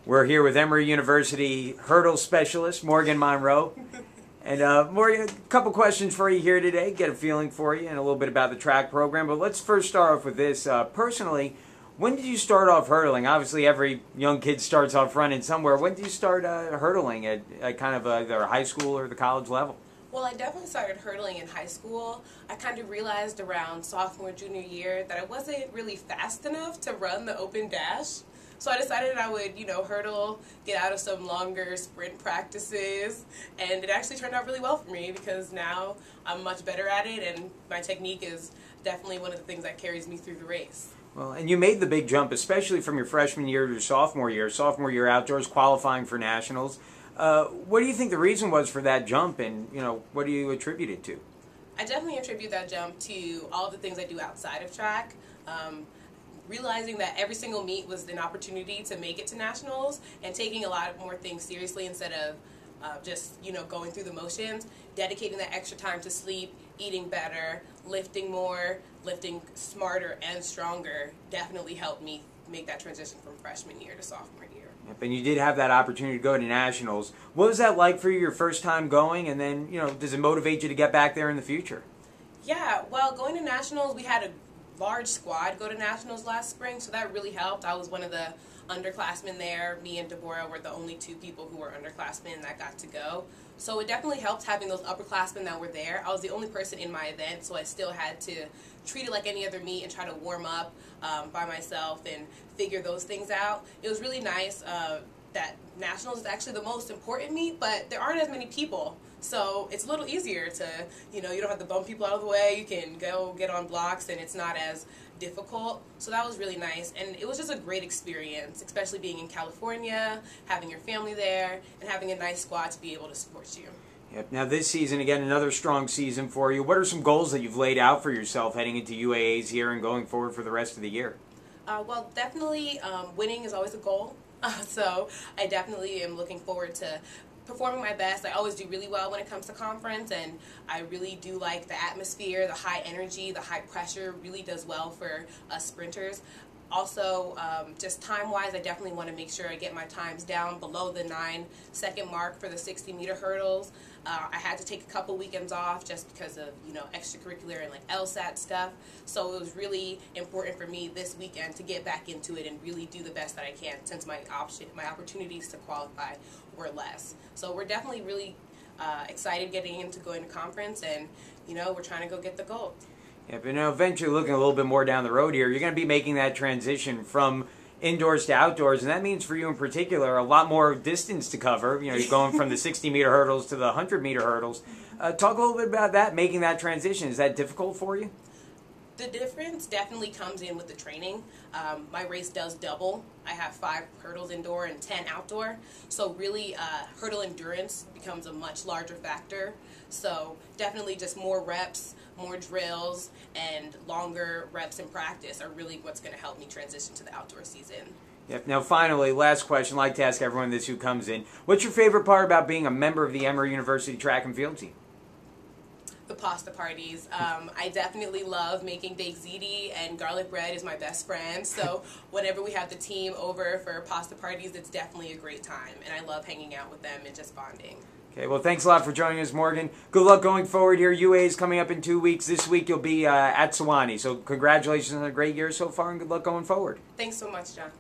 We're here with Emory University hurdle specialist Morgan Monroe. And Morgan, a couple questions for you here today, get a feeling for you and a little bit about the track program. But let's first start off with this. Personally, when did you start off hurdling? Obviously, every young kid starts off running somewhere. When did you start hurdling at kind of either high school or the college level? Well, I definitely started hurdling in high school. I kind of realized around sophomore, junior year that I wasn't really fast enough to run the open dash. So I decided I would, hurdle, get out of some longer sprint practices, and it actually turned out really well for me because now I'm much better at it, and my technique is definitely one of the things that carries me through the race. Well, and you made the big jump, especially from your freshman year to sophomore year. Sophomore year outdoors, qualifying for nationals. What do you think the reason was for that jump, and what do you attribute it to? I definitely attribute that jump to all the things I do outside of track. Realizing that every single meet was an opportunity to make it to nationals, and taking a lot more things seriously instead of just going through the motions, dedicating that extra time to sleep, eating better, lifting more, lifting smarter and stronger definitely helped me make that transition from freshman year to sophomore year. Yep, and you did have that opportunity to go to nationals. What was that like for you your first time going, and then does it motivate you to get back there in the future? Yeah, well, going to nationals, we had a large squad go to nationals last spring, so that really helped. I was one of the underclassmen there. Me and Deborah were the only two people who were underclassmen that got to go. So it definitely helped having those upperclassmen that were there. I was the only person in my event, so I still had to treat it like any other meet and try to warm up by myself and figure those things out. It was really nice that nationals is actually the most important meet, but there aren't as many people. So it's a little easier to, you don't have to bump people out of the way. You can go get on blocks and it's not as difficult. So that was really nice. And it was just a great experience, especially being in California, having your family there, and having a nice squad to be able to support you. Yep. Now this season, again, another strong season for you. What are some goals that you've laid out for yourself heading into UAAs here and going forward for the rest of the year? Well, definitely winning is always a goal. So I definitely am looking forward to performing my best. I always do really well when it comes to conference, and I really do like the atmosphere, the high energy, the high pressure really does well for us sprinters. Also, just time-wise, I definitely want to make sure I get my times down below the 9-second mark for the 60-meter hurdles. I had to take a couple weekends off just because of, extracurricular and like LSAT stuff. So it was really important for me this weekend to get back into it and really do the best that I can, since my opportunities to qualify were less. So we're definitely really excited getting into going to conference, and we're trying to go get the gold. Yeah, but eventually looking a little bit more down the road here, you're going to be making that transition from indoors to outdoors, and that means for you in particular a lot more distance to cover. You're going from the 60-meter hurdles to the 100-meter hurdles. Talk a little bit about that, making that transition. Is that difficult for you? The difference definitely comes in with the training. My race does double. I have 5 hurdles indoor and 10 outdoor. So really, hurdle endurance becomes a much larger factor. So definitely just more reps, more drills, and longer reps in practice are really what's going to help me transition to the outdoor season. Yep. Now finally, last question. I'd like to ask everyone this who comes in. What's your favorite part about being a member of the Emory University track and field team? The pasta parties. I definitely love making baked ziti, and garlic bread is my best friend. So whenever we have the team over for pasta parties, it's definitely a great time, and I love hanging out with them and just bonding. Okay, well, thanks a lot for joining us, Morgan. Good luck going forward here. UA is coming up in 2 weeks. This week you'll be at Sewanee. So congratulations on a great year so far, and good luck going forward. Thanks so much, John.